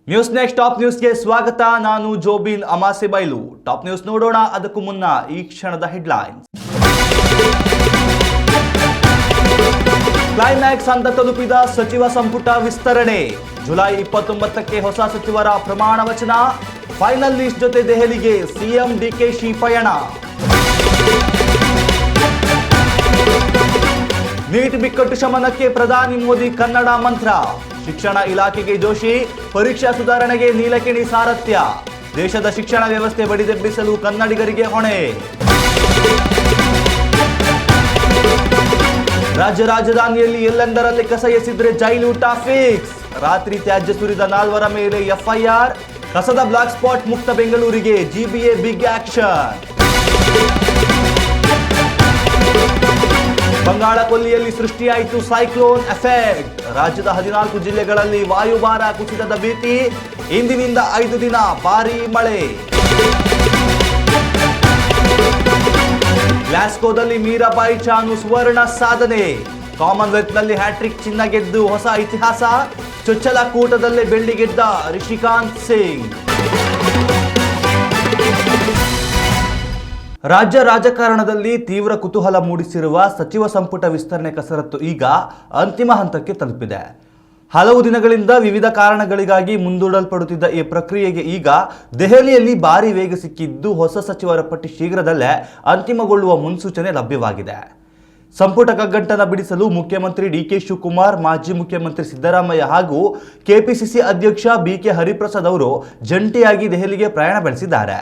News next top ನ್ಯೂಸ್ಗೆ ಸ್ವಾಗತ. ನಾನು ಜೋಬಿನ್ ಅಮಾಸೆ ಬೈಲು. ಟಾಪ್ ನ್ಯೂಸ್ ನೋಡೋಣ. ಅದಕ್ಕೂ ಮುನ್ನ ಈ ಕ್ಷಣದ ಹೆಡ್ಲೈನ್ಸ್. ಕ್ಲೈಮ್ಯಾಕ್ಸ್ ಹಂತ ತಲುಪಿದ ಸಚಿವ ಸಂಪುಟ ವಿಸ್ತರಣೆ. ಜುಲೈ 29ಕ್ಕೆ ಹೊಸ ಸಚಿವರ ಪ್ರಮಾಣ ವಚನ. ಫೈನಲ್ ಲಿಸ್ಟ್ ಜೊತೆ ದೆಹಲಿಗೆ ಸಿಎಂ ಡಿಕೆಶಿ ಪಯಣ. ನೀಟ್ ಬಿಕ್ಕಟ್ಟು ಶಮನಕ್ಕೆ ಪ್ರಧಾನಿ ಮೋದಿ ಕನ್ನಡ ಮಂತ್ರ. ಶಿಕ್ಷಣ ಇಲಾಖೆಗೆ ಜೋಶಿ, ಪರೀಕ್ಷಾ ಸುಧಾರಣೆಗೆ ನೀಲಕಿಣಿ ಸಾರಥ್ಯ. ದೇಶದ ಶಿಕ್ಷಣ ವ್ಯವಸ್ಥೆ ಬಡಿದೆಬ್ಬಿಸಲು ಕನ್ನಡಿಗರಿಗೆ ಹೊಣೆ. ರಾಜ್ಯ ರಾಜಧಾನಿಯಲ್ಲಿ ಎಲ್ಲೆಂದರಲ್ಲಿ ಕಸ ಎಸೆದ್ರೆ ಜೈಲೂಟ ಫಿಕ್ಸ್. ರಾತ್ರಿ ತ್ಯಾಜ್ಯ ಸುರಿದ 4 ಮೇಲೆ ಎಫ್ಐಆರ್. ಕಸದ ಬ್ಲಾಕ್ ಸ್ಪಾಟ್ ಮುಕ್ತ ಬೆಂಗಳೂರಿಗೆ ಜಿಬಿಎ ಬಿಗ್ ಆಕ್ಷನ್. ಬಂಗಾಳ ಕೊಲ್ಲಿಯಲ್ಲಿ ಸೃಷ್ಟಿಯಾಯಿತು ಸೈಕ್ಲೋನ್ ಎಫೆಕ್ಟ್. ರಾಜ್ಯದ 14 ಜಿಲ್ಲೆಗಳಲ್ಲಿ ವಾಯುಭಾರ ಕುಸಿತದ ಭೀತಿ. ಇಂದಿನಿಂದ 5 ದಿನ ಭಾರೀ ಮಳೆ. ಗ್ಲಾಸ್ಗೋದಲ್ಲಿ ಮೀರಾಬಾಯಿ ಚಾನು ಸುವರ್ಣ ಸಾಧನೆ. ಕಾಮನ್ವೆಲ್ತ್ನಲ್ಲಿ ಹ್ಯಾಟ್ರಿಕ್ ಚಿನ್ನ ಗೆದ್ದು ಹೊಸ ಇತಿಹಾಸ. ಚೊಚ್ಚಲ ಕೂಟದಲ್ಲೇ ಬೆಳ್ಳಿ ಗೆದ್ದ ರಿಷಿಕಾಂತ್ ಸಿಂಗ್. ರಾಜ್ಯ ರಾಜಕಾರಣದಲ್ಲಿ ತೀವ್ರ ಕುತೂಹಲ ಮೂಡಿಸಿರುವ ಸಚಿವ ಸಂಪುಟ ವಿಸ್ತರಣೆ ಕಸರತ್ತು ಈಗ ಅಂತಿಮ ಹಂತಕ್ಕೆ ತಲುಪಿದೆ. ಹಲವು ದಿನಗಳಿಂದ ವಿವಿಧ ಕಾರಣಗಳಿಗಾಗಿ ಮುಂದೂಡಲ್ಪಡುತ್ತಿದ್ದ ಈ ಪ್ರಕ್ರಿಯೆಗೆ ಈಗ ದೆಹಲಿಯಲ್ಲಿ ಭಾರೀ ವೇಗ ಸಿಕ್ಕಿದ್ದು ಹೊಸ ಸಚಿವರ ಪಟ್ಟಿ ಶೀಘ್ರದಲ್ಲೇ ಅಂತಿಮಗೊಳ್ಳುವ ಮುನ್ಸೂಚನೆ ಲಭ್ಯವಾಗಿದೆ. ಸಂಪುಟ ಕಗ್ಗಂಟನ್ನು ಬಿಡಿಸಲು ಮುಖ್ಯಮಂತ್ರಿ ಡಿಕೆ ಶಿವಕುಮಾರ್, ಮಾಜಿ ಮುಖ್ಯಮಂತ್ರಿ ಸಿದ್ದರಾಮಯ್ಯ ಹಾಗೂ ಕೆಪಿಸಿಸಿ ಅಧ್ಯಕ್ಷ ಬಿಕೆ ಹರಿಪ್ರಸಾದ್ ಅವರು ಜಂಟಿಯಾಗಿ ದೆಹಲಿಗೆ ಪ್ರಯಾಣ ಬೆಳೆಸಿದ್ದಾರೆ.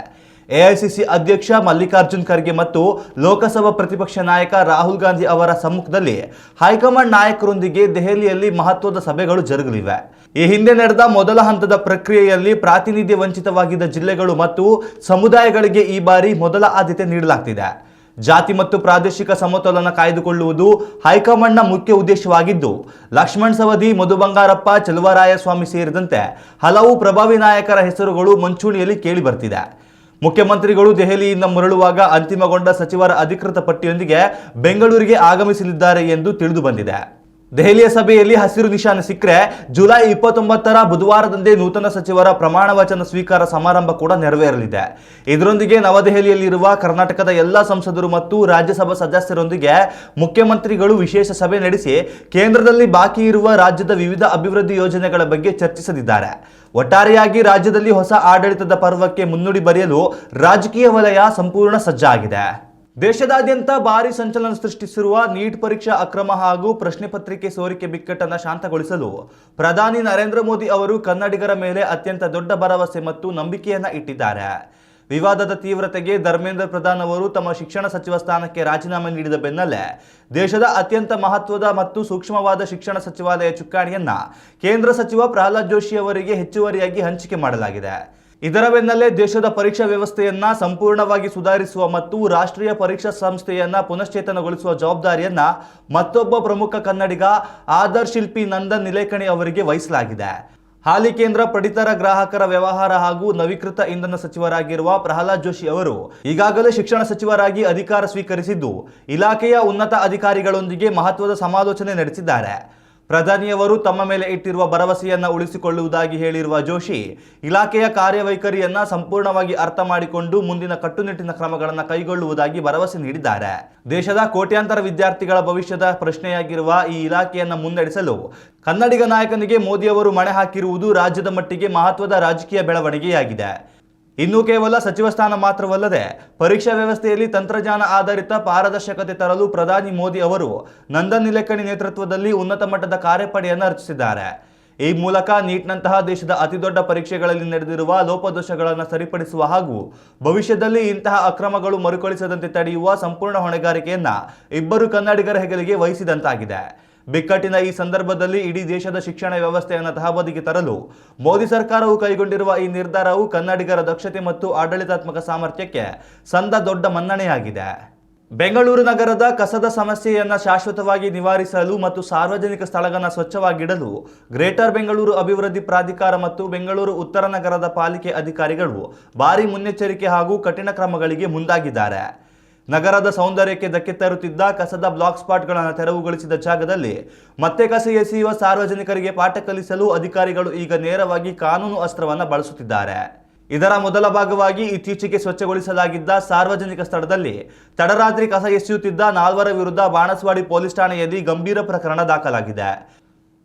ಎಐಸಿಸಿ ಅಧ್ಯಕ್ಷ ಮಲ್ಲಿಕಾರ್ಜುನ್ ಖರ್ಗೆ ಮತ್ತು ಲೋಕಸಭಾ ಪ್ರತಿಪಕ್ಷ ನಾಯಕ ರಾಹುಲ್ ಗಾಂಧಿ ಅವರ ಸಮ್ಮುಖದಲ್ಲಿ ಹೈಕಮಾಂಡ್ ನಾಯಕರೊಂದಿಗೆ ದೆಹಲಿಯಲ್ಲಿ ಮಹತ್ವದ ಸಭೆಗಳು ಜರುಗಲಿವೆ. ಈ ಹಿಂದೆ ನಡೆದ ಮೊದಲ ಹಂತದ ಪ್ರಕ್ರಿಯೆಯಲ್ಲಿ ಪ್ರಾತಿನಿಧ್ಯ ವಂಚಿತವಾಗಿದ್ದ ಜಿಲ್ಲೆಗಳು ಮತ್ತು ಸಮುದಾಯಗಳಿಗೆ ಈ ಬಾರಿ ಮೊದಲ ಆದ್ಯತೆ ನೀಡಲಾಗ್ತಿದೆ. ಜಾತಿ ಮತ್ತು ಪ್ರಾದೇಶಿಕ ಸಮತೋಲನ ಕಾಯ್ದುಕೊಳ್ಳುವುದು ಹೈಕಮಾಂಡ್ನ ಮುಖ್ಯ ಉದ್ದೇಶವಾಗಿದ್ದು, ಲಕ್ಷ್ಮಣ್ ಸವದಿ, ಮಧು ಬಂಗಾರಪ್ಪ, ಚಲುವರಾಯಸ್ವಾಮಿ ಸೇರಿದಂತೆ ಹಲವು ಪ್ರಭಾವಿ ನಾಯಕರ ಹೆಸರುಗಳು ಮುಂಚೂಣಿಯಲ್ಲಿ ಕೇಳಿ ಬರ್ತಿದೆ. ಮುಖ್ಯಮಂತ್ರಿಗಳು ದೆಹಲಿಯಿಂದ ಮರಳುವಾಗ ಅಂತಿಮಗೊಂಡ ಸಚಿವರ ಅಧಿಕೃತ ಪಟ್ಟಿಯೊಂದಿಗೆ ಬೆಂಗಳೂರಿಗೆ ಆಗಮಿಸಲಿದ್ದಾರೆ ಎಂದು ತಿಳಿದು ಬಂದಿದೆ. ದೆಹಲಿಯ ಸಭೆಯಲ್ಲಿ ಹಸಿರು ನಿಶಾನೆ ಸಿಕ್ಕರೆ ಜುಲೈ 29ರ ಬುಧವಾರದಂದೇ ನೂತನ ಸಚಿವರ ಪ್ರಮಾಣ ವಚನ ಸ್ವೀಕಾರ ಸಮಾರಂಭ ಕೂಡ ನೆರವೇರಲಿದೆ. ಇದರೊಂದಿಗೆ ನವದೆಹಲಿಯಲ್ಲಿರುವ ಕರ್ನಾಟಕದ ಎಲ್ಲ ಸಂಸದರು ಮತ್ತು ರಾಜ್ಯಸಭಾ ಸದಸ್ಯರೊಂದಿಗೆ ಮುಖ್ಯಮಂತ್ರಿಗಳು ವಿಶೇಷ ಸಭೆ ನಡೆಸಿ ಕೇಂದ್ರದಲ್ಲಿ ಬಾಕಿ ಇರುವ ರಾಜ್ಯದ ವಿವಿಧ ಅಭಿವೃದ್ಧಿ ಯೋಜನೆಗಳ ಬಗ್ಗೆ ಚರ್ಚಿಸಲಿದ್ದಾರೆ. ಒಟ್ಟಾರೆಯಾಗಿ ರಾಜ್ಯದಲ್ಲಿ ಹೊಸ ಆಡಳಿತದ ಪರ್ವಕ್ಕೆ ಮುನ್ನುಡಿ ಬರೆಯಲು ರಾಜಕೀಯ ವಲಯ ಸಂಪೂರ್ಣ ಸಜ್ಜಾಗಿದೆ. ದೇಶದಾದ್ಯಂತ ಭಾರಿ ಸಂಚಲನ ಸೃಷ್ಟಿಸಿರುವ ನೀಟ್ ಪರೀಕ್ಷಾ ಅಕ್ರಮ ಹಾಗೂ ಪ್ರಶ್ನೆ ಪತ್ರಿಕೆ ಸೋರಿಕೆ ಬಿಕ್ಕಟ್ಟನ್ನು ಶಾಂತಗೊಳಿಸಲು ಪ್ರಧಾನಿ ನರೇಂದ್ರ ಮೋದಿ ಅವರು ಕನ್ನಡಿಗರ ಮೇಲೆ ಅತ್ಯಂತ ದೊಡ್ಡ ಭರವಸೆ ಮತ್ತು ನಂಬಿಕೆಯನ್ನ ಇಟ್ಟಿದ್ದಾರೆ. ವಿವಾದದ ತೀವ್ರತೆಗೆ ಧರ್ಮೇಂದ್ರ ಪ್ರಧಾನ್ ಅವರು ತಮ್ಮ ಶಿಕ್ಷಣ ಸಚಿವ ಸ್ಥಾನಕ್ಕೆ ರಾಜೀನಾಮೆ ನೀಡಿದ ಬೆನ್ನಲ್ಲೇ ದೇಶದ ಅತ್ಯಂತ ಮಹತ್ವದ ಮತ್ತು ಸೂಕ್ಷ್ಮವಾದ ಶಿಕ್ಷಣ ಸಚಿವಾಲಯ ಚುಕ್ಕಾಣಿಯನ್ನ ಕೇಂದ್ರ ಸಚಿವ ಪ್ರಹ್ಲಾದ್ ಜೋಶಿ ಅವರಿಗೆ ಹೆಚ್ಚುವರಿಯಾಗಿ ಹಂಚಿಕೆ ಮಾಡಲಾಗಿದೆ. ಇದರ ಬೆನ್ನಲ್ಲೇ ದೇಶದ ಪರೀಕ್ಷಾ ವ್ಯವಸ್ಥೆಯನ್ನ ಸಂಪೂರ್ಣವಾಗಿ ಸುಧಾರಿಸುವ ಮತ್ತು ರಾಷ್ಟ್ರೀಯ ಪರೀಕ್ಷಾ ಸಂಸ್ಥೆಯನ್ನ ಪುನಶ್ಚೇತನಗೊಳಿಸುವ ಜವಾಬ್ದಾರಿಯನ್ನ ಮತ್ತೊಬ್ಬ ಪ್ರಮುಖ ಕನ್ನಡಿಗ ಆಧಾರ್ ಶಿಲ್ಪಿ ನಂದನ್ ನಿಲೇಕಣಿ ಅವರಿಗೆ ವಹಿಸಲಾಗಿದೆ. ಹಾಲಿ ಕೇಂದ್ರ ಪಡಿತರ ಗ್ರಾಹಕರ ವ್ಯವಹಾರ ಹಾಗೂ ನವೀಕೃತ ಇಂಧನ ಸಚಿವರಾಗಿರುವ ಪ್ರಹ್ಲಾದ್ ಜೋಶಿ ಅವರು ಈಗಾಗಲೇ ಶಿಕ್ಷಣ ಸಚಿವರಾಗಿ ಅಧಿಕಾರ ಸ್ವೀಕರಿಸಿದ್ದು, ಇಲಾಖೆಯ ಉನ್ನತ ಅಧಿಕಾರಿಗಳೊಂದಿಗೆ ಮಹತ್ವದ ಸಮಾಲೋಚನೆ ನಡೆಸಿದ್ದಾರೆ. ಪ್ರಧಾನಿಯವರು ತಮ್ಮ ಮೇಲೆ ಇಟ್ಟಿರುವ ಭರವಸೆಯನ್ನ ಉಳಿಸಿಕೊಳ್ಳುವುದಾಗಿ ಹೇಳಿರುವ ಜೋಶಿ, ಇಲಾಖೆಯ ಕಾರ್ಯವೈಖರಿಯನ್ನ ಸಂಪೂರ್ಣವಾಗಿ ಅರ್ಥ ಮಾಡಿಕೊಂಡು ಮುಂದಿನ ಕಟ್ಟುನಿಟ್ಟಿನ ಕ್ರಮಗಳನ್ನು ಕೈಗೊಳ್ಳುವುದಾಗಿ ಭರವಸೆ ನೀಡಿದ್ದಾರೆ. ದೇಶದ ಕೋಟ್ಯಾಂತರ ವಿದ್ಯಾರ್ಥಿಗಳ ಭವಿಷ್ಯದ ಪ್ರಶ್ನೆಯಾಗಿರುವ ಈ ಇಲಾಖೆಯನ್ನ ಮುನ್ನಡೆಸಲು ಕನ್ನಡಿಗ ನಾಯಕನಿಗೆ ಮೋದಿಯವರು ಮಣೆ ಹಾಕಿರುವುದು ರಾಜ್ಯದ ಮಟ್ಟಿಗೆ ಮಹತ್ವದ ರಾಜಕೀಯ ಬೆಳವಣಿಗೆಯಾಗಿದೆ. ಇನ್ನು ಕೇವಲ ಸಚಿವ ಸ್ಥಾನ ಮಾತ್ರವಲ್ಲದೆ ಪರೀಕ್ಷಾ ವ್ಯವಸ್ಥೆಯಲ್ಲಿ ತಂತ್ರಜ್ಞಾನ ಆಧಾರಿತ ಪಾರದರ್ಶಕತೆ ತರಲು ಪ್ರಧಾನಿ ಮೋದಿ ಅವರು ನಂದನ್ ನಿಲೇಕಣಿ ನೇತೃತ್ವದಲ್ಲಿ ಉನ್ನತ ಮಟ್ಟದ ಕಾರ್ಯಪಡೆಯನ್ನು ರಚಿಸಿದ್ದಾರೆ. ಈ ಮೂಲಕ ನೀಟ್ನಂತಹ ದೇಶದ ಅತಿದೊಡ್ಡ ಪರೀಕ್ಷೆಗಳಲ್ಲಿ ನಡೆದಿರುವ ಲೋಪದೋಷಗಳನ್ನು ಸರಿಪಡಿಸುವ ಹಾಗೂ ಭವಿಷ್ಯದಲ್ಲಿ ಇಂತಹ ಅಕ್ರಮಗಳು ಮರುಕಳಿಸದಂತೆ ತಡೆಯುವ ಸಂಪೂರ್ಣ ಹೊಣೆಗಾರಿಕೆಯನ್ನ ಇಬ್ಬರು ಕನ್ನಡಿಗರ ಹೆಗಲಿಗೆ ವಹಿಸಿದಂತಾಗಿದೆ. ಬಿಕ್ಕಟ್ಟಿನ ಈ ಸಂದರ್ಭದಲ್ಲಿ ಇಡೀ ದೇಶದ ಶಿಕ್ಷಣ ವ್ಯವಸ್ಥೆಯನ್ನು ತಹಬದಿಗೆ ತರಲು ಮೋದಿ ಸರ್ಕಾರವು ಕೈಗೊಂಡಿರುವ ಈ ನಿರ್ಧಾರವು ಕನ್ನಡಿಗರ ದಕ್ಷತೆ ಮತ್ತು ಆಡಳಿತಾತ್ಮಕ ಸಾಮರ್ಥ್ಯಕ್ಕೆ ಸಂದ ದೊಡ್ಡ ಮನ್ನಣೆಯಾಗಿದೆ. ಬೆಂಗಳೂರು ನಗರದ ಕಸದ ಸಮಸ್ಯೆಯನ್ನು ಶಾಶ್ವತವಾಗಿ ನಿವಾರಿಸಲು ಮತ್ತು ಸಾರ್ವಜನಿಕ ಸ್ಥಳಗಳನ್ನು ಸ್ವಚ್ಛವಾಗಿಡಲು ಗ್ರೇಟರ್ ಬೆಂಗಳೂರು ಅಭಿವೃದ್ಧಿ ಪ್ರಾಧಿಕಾರ ಮತ್ತು ಬೆಂಗಳೂರು ಉತ್ತರ ನಗರದ ಪಾಲಿಕೆ ಅಧಿಕಾರಿಗಳು ಭಾರೀ ಮುನ್ನೆಚ್ಚರಿಕೆ ಹಾಗೂ ಕಠಿಣ ಕ್ರಮಗಳಿಗೆ ಮುಂದಾಗಿದ್ದಾರೆ. ನಗರದ ಸೌಂದರ್ಯಕ್ಕೆ ಧಕ್ಕೆ ತರುತ್ತಿದ್ದ ಕಸದ ಬ್ಲಾಕ್ ಸ್ಪಾಟ್ಗಳನ್ನು ತೆರವುಗೊಳಿಸಿದ ಜಾಗದಲ್ಲಿ ಮತ್ತೆ ಕಸ ಎಸೆಯುವ ಸಾರ್ವಜನಿಕರಿಗೆ ಪಾಠ ಕಲಿಸಲು ಅಧಿಕಾರಿಗಳು ಈಗ ನೇರವಾಗಿ ಕಾನೂನು ಅಸ್ತ್ರವನ್ನು ಬಳಸುತ್ತಿದ್ದಾರೆ. ಇದರ ಮೊದಲ ಭಾಗವಾಗಿ ಇತ್ತೀಚೆಗೆ ಸ್ವಚ್ಛಗೊಳಿಸಲಾಗಿದ್ದ ಸಾರ್ವಜನಿಕ ಸ್ಥಳದಲ್ಲಿ ತಡರಾತ್ರಿ ಕಸ ಎಸೆಯುತ್ತಿದ್ದ 4 ವಿರುದ್ಧ ಬಾಣಸ್ವಾಡಿ ಪೊಲೀಸ್ ಠಾಣೆಯಲ್ಲಿ ಗಂಭೀರ ಪ್ರಕರಣ ದಾಖಲಾಗಿದೆ.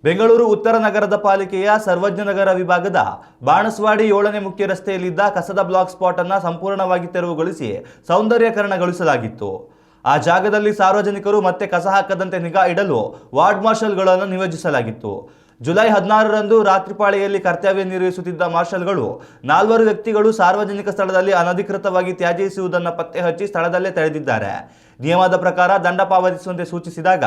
ಬೆಂಗಳೂರು ಉತ್ತರ ನಗರದ ಪಾಲಿಕೆಯ ಸರ್ವಜ್ಞನಗರ ವಿಭಾಗದ ಬಾಣಸ್ವಾಡಿ 7ನೇ ಮುಖ್ಯ ರಸ್ತೆಯಲ್ಲಿದ್ದ ಕಸದ ಬ್ಲಾಕ್ ಸ್ಪಾಟ್ ಅನ್ನು ಸಂಪೂರ್ಣವಾಗಿ ತೆರವುಗೊಳಿಸಿ ಸೌಂದರ್ಯೀಕರಣಗೊಳಿಸಲಾಗಿತ್ತು. ಆ ಜಾಗದಲ್ಲಿ ಸಾರ್ವಜನಿಕರು ಮತ್ತೆ ಕಸ ಹಾಕದಂತೆ ನಿಗಾ ಇಡಲು ವಾರ್ಡ್ ಮಾರ್ಷಲ್ಗಳನ್ನು ನಿಯೋಜಿಸಲಾಗಿತ್ತು. ಜುಲೈ 16ರಂದು ರಾತ್ರಿ ಪಾಳಿಯಲ್ಲಿ ಕರ್ತವ್ಯ ನಿರ್ವಹಿಸುತ್ತಿದ್ದ ಮಾರ್ಷಲ್ಗಳು 4 ವ್ಯಕ್ತಿಗಳು ಸಾರ್ವಜನಿಕ ಸ್ಥಳದಲ್ಲಿ ಅನಧಿಕೃತವಾಗಿ ತ್ಯಾಜ್ಯ ಎಸೆಯುವುದನ್ನು ಪತ್ತೆ ಹಚ್ಚಿ ಸ್ಥಳದಲ್ಲೇ ತಡೆದಿದ್ದಾರೆ. ನಿಯಮದ ಪ್ರಕಾರ ದಂಡ ಪಾವತಿಸುವಂತೆ ಸೂಚಿಸಿದಾಗ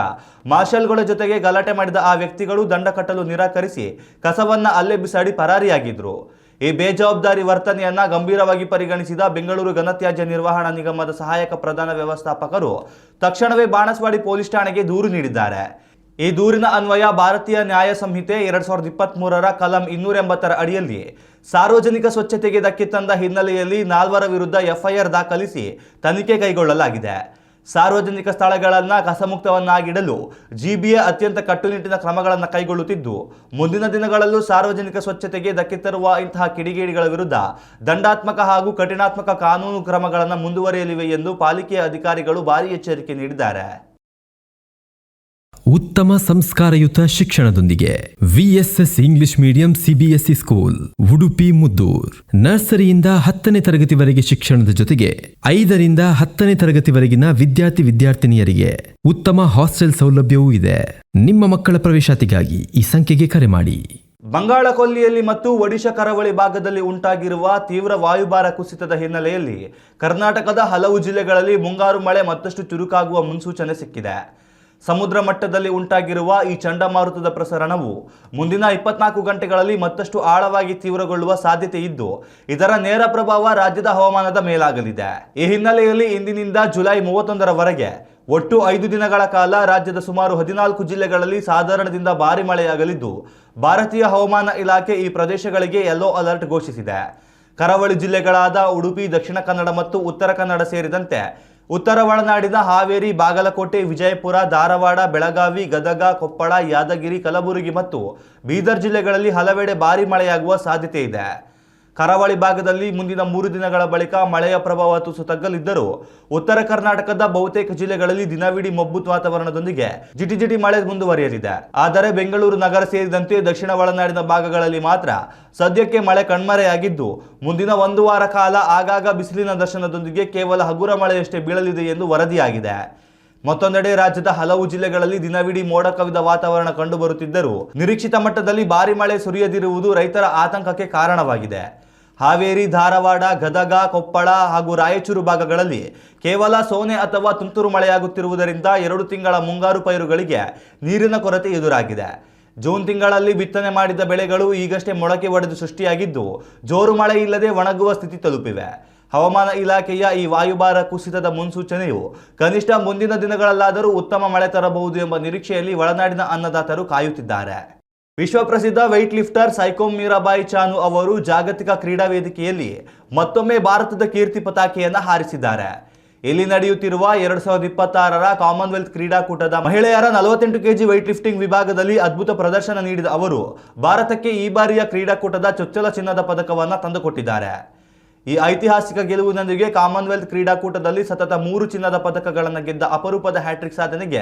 ಮಾರ್ಷಲ್ಗಳ ಜೊತೆಗೆ ಗಲಾಟೆ ಮಾಡಿದ ಆ ವ್ಯಕ್ತಿಗಳು ದಂಡ ಕಟ್ಟಲು ನಿರಾಕರಿಸಿ ಕಸವನ್ನ ಅಲ್ಲೇ ಬಿಸಾಡಿ ಪರಾರಿಯಾಗಿದ್ರು. ಈ ಬೇಜವಾಬ್ದಾರಿ ವರ್ತನೆಯನ್ನ ಗಂಭೀರವಾಗಿ ಪರಿಗಣಿಸಿದ ಬೆಂಗಳೂರು ಘನತ್ಯಾಜ್ಯ ನಿರ್ವಹಣಾ ನಿಗಮದ ಸಹಾಯಕ ಪ್ರಧಾನ ವ್ಯವಸ್ಥಾಪಕರು ತಕ್ಷಣವೇ ಬಾಣಸ್ವಾಡಿ ಪೊಲೀಸ್ ಠಾಣೆಗೆ ದೂರು ನೀಡಿದ್ದಾರೆ. ಈ ದೂರಿನ ಅನ್ವಯ ಭಾರತೀಯ ನ್ಯಾಯ ಸಂಹಿತೆ 2023ರ ಕಲಂ 280ರ ಅಡಿಯಲ್ಲಿ ಸಾರ್ವಜನಿಕ ಸ್ವಚ್ಛತೆಗೆ ಧಕ್ಕೆ ತಂದ ಹಿನ್ನೆಲೆಯಲ್ಲಿ 4 ವಿರುದ್ಧ ಎಫ್ಐಆರ್ ದಾಖಲಿಸಿ ತನಿಖೆ ಕೈಗೊಳ್ಳಲಾಗಿದೆ. ಸಾರ್ವಜನಿಕ ಸ್ಥಳಗಳನ್ನು ಕಸಮುಕ್ತವನ್ನಾಗಿಡಲು ಜಿಬಿಎ ಅತ್ಯಂತ ಕಟ್ಟುನಿಟ್ಟಿನ ಕ್ರಮಗಳನ್ನು ಕೈಗೊಳ್ಳುತ್ತಿದ್ದು, ಮುಂದಿನ ದಿನಗಳಲ್ಲೂ ಸಾರ್ವಜನಿಕ ಸ್ವಚ್ಛತೆಗೆ ಧಕ್ಕೆ ತರುವ ಇಂತಹ ಕಿಡಿಗೇಡಿಗಳ ವಿರುದ್ಧ ದಂಡಾತ್ಮಕ ಹಾಗೂ ಕಠಿಣಾತ್ಮಕ ಕಾನೂನು ಕ್ರಮಗಳನ್ನು ಮುಂದುವರಿಯಲಿವೆ ಎಂದು ಪಾಲಿಕೆಯ ಅಧಿಕಾರಿಗಳು ಭಾರೀ ಎಚ್ಚರಿಕೆ ನೀಡಿದ್ದಾರೆ. ಉತ್ತಮ ಸಂಸ್ಕಾರಯುತ ಶಿಕ್ಷಣದೊಂದಿಗೆ VSS English medium CBSE school Udupi Muddur. ನರ್ಸರಿಯಿಂದ 10ನೇ ತರಗತಿವರೆಗೆ ಶಿಕ್ಷಣದ ಜೊತೆಗೆ 5ರಿಂದ 10ನೇ ತರಗತಿವರೆಗಿನ ವಿದ್ಯಾರ್ಥಿನಿಯರಿಗೆ ಉತ್ತಮ ಹಾಸ್ಟೆಲ್ ಸೌಲಭ್ಯವೂ ಇದೆ. ನಿಮ್ಮ ಮಕ್ಕಳ ಪ್ರವೇಶಾತಿಗಾಗಿ ಈ ಸಂಖ್ಯೆಗೆ ಕರೆ ಮಾಡಿ. ಬಂಗಾಳ ಕೊಲ್ಲಿಯಲ್ಲಿ ಮತ್ತು ಒಡಿಶಾ ಕರಾವಳಿ ಭಾಗದಲ್ಲಿ ಉಂಟಾಗಿರುವ ತೀವ್ರ ವಾಯುಭಾರ ಕುಸಿತದ ಹಿನ್ನೆಲೆಯಲ್ಲಿ ಕರ್ನಾಟಕದ ಹಲವು ಜಿಲ್ಲೆಗಳಲ್ಲಿ ಮುಂಗಾರು ಮಳೆ ಮತ್ತಷ್ಟು ಚುರುಕಾಗುವ ಮುನ್ಸೂಚನೆ ಸಿಕ್ಕಿದೆ. ಸಮುದ್ರ ಮಟ್ಟದಲ್ಲಿ ಉಂಟಾಗಿರುವ ಈ ಚಂಡಮಾರುತದ ಪ್ರಸರಣವು ಮುಂದಿನ 24 ಗಂಟೆಗಳಲ್ಲಿ ಮತ್ತಷ್ಟು ಆಳವಾಗಿ ತೀವ್ರಗೊಳ್ಳುವ ಸಾಧ್ಯತೆ ಇದ್ದು, ಇದರ ನೇರ ಪ್ರಭಾವ ರಾಜ್ಯದ ಹವಾಮಾನದ ಮೇಲಾಗಲಿದೆ. ಈ ಹಿನ್ನೆಲೆಯಲ್ಲಿ ಇಂದಿನಿಂದ ಜುಲೈ 31ರವರೆಗೆ ಒಟ್ಟು 5 ದಿನಗಳ ಕಾಲ ರಾಜ್ಯದ ಸುಮಾರು 14 ಜಿಲ್ಲೆಗಳಲ್ಲಿ ಸಾಧಾರಣದಿಂದ ಭಾರಿ ಮಳೆಯಾಗಲಿದ್ದು, ಭಾರತೀಯ ಹವಾಮಾನ ಇಲಾಖೆ ಈ ಪ್ರದೇಶಗಳಿಗೆ ಯೆಲ್ಲೋ ಅಲರ್ಟ್ ಘೋಷಿಸಿದೆ. ಕರಾವಳಿ ಜಿಲ್ಲೆಗಳಾದ ಉಡುಪಿ, ದಕ್ಷಿಣ ಕನ್ನಡ ಮತ್ತು ಉತ್ತರ ಕನ್ನಡ ಸೇರಿದಂತೆ ಉತ್ತರ ಒಳನಾಡಿನ ಹಾವೇರಿ, ಬಾಗಲಕೋಟೆ, ವಿಜಯಪುರ, ಧಾರವಾಡ, ಬೆಳಗಾವಿ, ಗದಗ, ಕೊಪ್ಪಳ, ಯಾದಗಿರಿ, ಕಲಬುರಗಿ ಮತ್ತು ಬೀದರ್ ಜಿಲ್ಲೆಗಳಲ್ಲಿ ಹಲವೆಡೆ ಭಾರೀ ಮಳೆಯಾಗುವ ಸಾಧ್ಯತೆ ಇದೆ. ಕರಾವಳಿ ಭಾಗದಲ್ಲಿ ಮುಂದಿನ 3 ದಿನಗಳ ಬಳಿಕ ಮಳೆಯ ಪ್ರಭಾವ ತುಸು ತಗ್ಗಲಿದ್ದರೂ ಉತ್ತರ ಕರ್ನಾಟಕದ ಬಹುತೇಕ ಜಿಲ್ಲೆಗಳಲ್ಲಿ ದಿನವಿಡೀ ಮೊಬ್ಬು ವಾತಾವರಣದೊಂದಿಗೆ ಜಿಟಿಜಿಟಿ ಮಳೆ ಮುಂದುವರಿಯಲಿದೆ. ಆದರೆ ಬೆಂಗಳೂರು ನಗರ ಸೇರಿದಂತೆ ದಕ್ಷಿಣ ಒಳನಾಡಿನ ಭಾಗಗಳಲ್ಲಿ ಮಾತ್ರ ಸದ್ಯಕ್ಕೆ ಮಳೆ ಕಣ್ಮರೆಯಾಗಿದ್ದು, ಮುಂದಿನ 1 ವಾರ ಕಾಲ ಆಗಾಗ ಬಿಸಿಲಿನ ದರ್ಶನದೊಂದಿಗೆ ಕೇವಲ ಹಗುರ ಮಳೆಯಷ್ಟೇ ಬೀಳಲಿದೆ ಎಂದು ವರದಿಯಾಗಿದೆ. ಮತ್ತೊಂದೆಡೆ ರಾಜ್ಯದ ಹಲವು ಜಿಲ್ಲೆಗಳಲ್ಲಿ ದಿನವಿಡೀ ಮೋಡ ಕವಿದ ವಾತಾವರಣ ಕಂಡುಬರುತ್ತಿದ್ದರೂ ನಿರೀಕ್ಷಿತ ಮಟ್ಟದಲ್ಲಿ ಭಾರಿ ಮಳೆ ಸುರಿಯದಿರುವುದು ರೈತರ ಆತಂಕಕ್ಕೆ ಕಾರಣವಾಗಿದೆ. ಹಾವೇರಿ, ಧಾರವಾಡ, ಗದಗ, ಕೊಪ್ಪಳ ಹಾಗೂ ರಾಯಚೂರು ಭಾಗಗಳಲ್ಲಿ ಕೇವಲ ಸೋನೆ ಅಥವಾ ತುಂತುರು ಮಳೆಯಾಗುತ್ತಿರುವುದರಿಂದ 2 ತಿಂಗಳ ಮುಂಗಾರು ಪೈರುಗಳಿಗೆ ನೀರಿನ ಕೊರತೆ ಎದುರಾಗಿದೆ. ಜೂನ್ ತಿಂಗಳಲ್ಲಿ ಬಿತ್ತನೆ ಮಾಡಿದ ಬೆಳೆಗಳು ಈಗಷ್ಟೇ ಮೊಳಕೆ ಒಡೆದು ಸೃಷ್ಟಿಯಾಗಿದ್ದು, ಜೋರು ಮಳೆ ಇಲ್ಲದೆ ಒಣಗುವ ಸ್ಥಿತಿ ತಲುಪಿವೆ. ಹವಾಮಾನ ಇಲಾಖೆಯ ಈ ವಾಯುಭಾರ ಕುಸಿತದ ಮುನ್ಸೂಚನೆಯು ಕನಿಷ್ಠ ಮುಂದಿನ ದಿನಗಳಲ್ಲಾದರೂ ಉತ್ತಮ ಮಳೆ ತರಬಹುದು ಎಂಬ ನಿರೀಕ್ಷೆಯಲ್ಲಿ ಒಳನಾಡಿನ ಅನ್ನದಾತರು ಕಾಯುತ್ತಿದ್ದಾರೆ. ವಿಶ್ವಪ್ರಸಿದ್ಧ weight ಲಿಫ್ಟರ್ ಸೈಕೋಮ್ ಮೀರಾಬಾಯಿ ಚಾನು ಅವರು ಜಾಗತಿಕ ಕ್ರೀಡಾ ವೇದಿಕೆಯಲ್ಲಿ ಮತ್ತೊಮ್ಮೆ ಭಾರತದ ಕೀರ್ತಿ ಪತಾಕೆಯನ್ನು ಹಾರಿಸಿದ್ದಾರೆ. ಇಲ್ಲಿ ನಡೆಯುತ್ತಿರುವ 2026ರ ಕಾಮನ್ವೆಲ್ತ್ ಕ್ರೀಡಾಕೂಟದ ಮಹಿಳೆಯರ 48 ಕೆಜಿ weight ಲಿಫ್ಟಿಂಗ್ ವಿಭಾಗದಲ್ಲಿ ಅದ್ಭುತ ಪ್ರದರ್ಶನ ನೀಡಿದ ಅವರು ಭಾರತಕ್ಕೆ ಈ ಬಾರಿಯ ಕ್ರೀಡಾಕೂಟದ ಚೊಚ್ಚಲ ಚಿನ್ನದ ಪದಕವನ್ನು ತಂದುಕೊಟ್ಟಿದ್ದಾರೆ. ಈ ಐತಿಹಾಸಿಕ ಗೆಲುವಿನೊಂದಿಗೆ ಕಾಮನ್ವೆಲ್ತ್ ಕ್ರೀಡಾಕೂಟದಲ್ಲಿ ಸತತ 3 ಚಿನ್ನದ ಪದಕಗಳನ್ನು ಗೆದ್ದ ಅಪರೂಪದ ಹ್ಯಾಟ್ರಿಕ್ ಸಾಧನೆಗೆ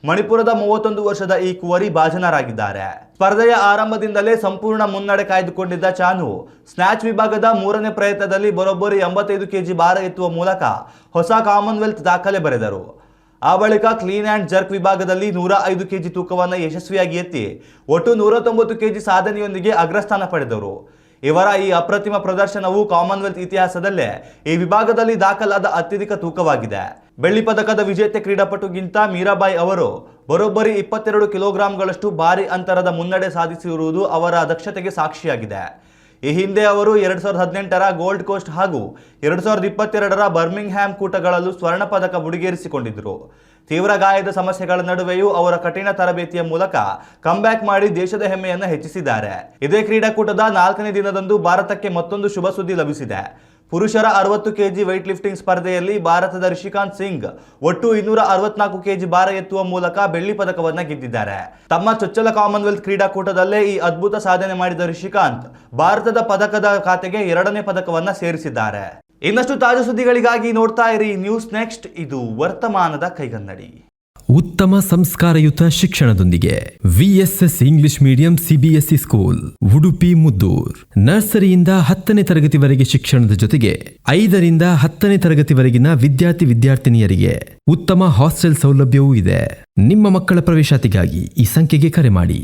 ಮಣಿಪುರದ 31 ವರ್ಷದ ಈ ಕುವರಿ ಭಾಜನರಾಗಿದ್ದಾರೆ. ಸ್ಪರ್ಧೆಯ ಆರಂಭದಿಂದಲೇ ಸಂಪೂರ್ಣ ಮುನ್ನಡೆ ಕಾಯ್ದುಕೊಂಡಿದ್ದ ಚಾನು ಸ್ನ್ಯಾಚ್ ವಿಭಾಗದ 3ನೇ ಪ್ರಯತ್ನದಲ್ಲಿ ಬರೋಬ್ಬರಿ 85 ಕೆಜಿ ಭಾರ ಎತ್ತುವ ಮೂಲಕ ಹೊಸ ಕಾಮನ್ವೆಲ್ತ್ ದಾಖಲೆ ಬರೆದರು. ಆ ಬಳಿಕ ಕ್ಲೀನ್ ಆ್ಯಂಡ್ ಜರ್ಕ್ ವಿಭಾಗದಲ್ಲಿ 105 ಕೆಜಿ ತೂಕವನ್ನು ಯಶಸ್ವಿಯಾಗಿ ಎತ್ತಿ ಒಟ್ಟು 190 ಕೆಜಿ ಸಾಧನೆಯೊಂದಿಗೆ ಅಗ್ರಸ್ಥಾನ ಪಡೆದರು. ಇವರ ಈ ಅಪ್ರತಿಮ ಪ್ರದರ್ಶನವು ಕಾಮನ್ವೆಲ್ತ್ ಇತಿಹಾಸದಲ್ಲೇ ಈ ವಿಭಾಗದಲ್ಲಿ ದಾಖಲಾದ ಅತ್ಯಧಿಕ ತೂಕವಾಗಿದೆ. ಬೆಳ್ಳಿ ಪದಕದ ವಿಜೇತೆ ಕ್ರೀಡಾಪಟುಗಿಂತ ಮೀರಾಬಾಯಿ ಅವರು ಬರೋಬ್ಬರಿ 22 ಕಿಲೋಗ್ರಾಂಗಳಷ್ಟು ಭಾರಿ ಅಂತರದ ಮುನ್ನಡೆ ಸಾಧಿಸಿರುವುದು ಅವರ ದಕ್ಷತೆಗೆ ಸಾಕ್ಷಿಯಾಗಿದೆ. ಈ ಹಿಂದೆ ಅವರು 2018ರ ಗೋಲ್ಡ್ ಕೋಸ್ಟ್ ಹಾಗೂ 2022ರ ಬರ್ಮಿಂಗ್ಹ್ಯಾಮ್ ಕೂಟಗಳಲ್ಲೂ ಸ್ವರ್ಣ ಪದಕ ಮುಡಿಗೇರಿಸಿಕೊಂಡಿದ್ದರು. ತೀವ್ರ ಗಾಯದ ಸಮಸ್ಯೆಗಳ ನಡುವೆಯೂ ಅವರ ಕಠಿಣ ತರಬೇತಿಯ ಮೂಲಕ ಕಂಬ್ಯಾಕ್ ಮಾಡಿ ದೇಶದ ಹೆಮ್ಮೆಯನ್ನು ಹೆಚ್ಚಿಸಿದ್ದಾರೆ. ಇದೇ ಕ್ರೀಡಾಕೂಟದ 4ನೇ ದಿನದಂದು ಭಾರತಕ್ಕೆ ಮತ್ತೊಂದು ಶುಭ ಸುದ್ದಿ ಲಭಿಸಿದೆ. ಪುರುಷರ 60 ಕೆಜಿ weight lifting ಸ್ಪರ್ಧೆಯಲ್ಲಿ ಭಾರತದ ರಿಷಿಕಾಂತ್ ಸಿಂಗ್ ಒಟ್ಟು 264 ಕೆಜಿ ಭಾರ ಎತ್ತುವ ಮೂಲಕ ಬೆಳ್ಳಿ ಪದಕವನ್ನ ಗೆದ್ದಿದ್ದಾರೆ. ತಮ್ಮ ಚೊಚ್ಚಲ ಕಾಮನ್ವೆಲ್ತ್ ಕ್ರೀಡಾಕೂಟದಲ್ಲೇ ಈ ಅದ್ಭುತ ಸಾಧನೆ ಮಾಡಿದ ರಿಷಿಕಾಂತ್ ಭಾರತದ ಪದಕದ ಖಾತೆಗೆ 2ನೇ ಪದಕವನ್ನ ಸೇರಿಸಿದ್ದಾರೆ. ಇನ್ನಷ್ಟು ತಾಜಾ ಸುದ್ದಿಗಳಿಗಾಗಿ ನೋಡ್ತಾ ಇರಿ ನ್ಯೂಸ್ ನೆಕ್ಸ್ಟ್. ಇದು ವರ್ತಮಾನದ ಕೈಗನ್ನಡಿ. ಉತ್ತಮ ಸಂಸ್ಕಾರಯುತ ಶಿಕ್ಷಣದೊಂದಿಗೆ VSS English medium CBSE school Udupi Muddur. ನರ್ಸರಿಯಿಂದ 10ನೇ ತರಗತಿವರೆಗೆ ಶಿಕ್ಷಣದ ಜೊತೆಗೆ 5ರಿಂದ 10ನೇ ತರಗತಿವರೆಗಿನ ವಿದ್ಯಾರ್ಥಿನಿಯರಿಗೆ ಉತ್ತಮ ಹಾಸ್ಟೆಲ್ ಸೌಲಭ್ಯವೂ ಇದೆ. ನಿಮ್ಮ ಮಕ್ಕಳ ಪ್ರವೇಶಾತಿಗಾಗಿ ಈ ಸಂಖ್ಯೆಗೆ ಕರೆ ಮಾಡಿ.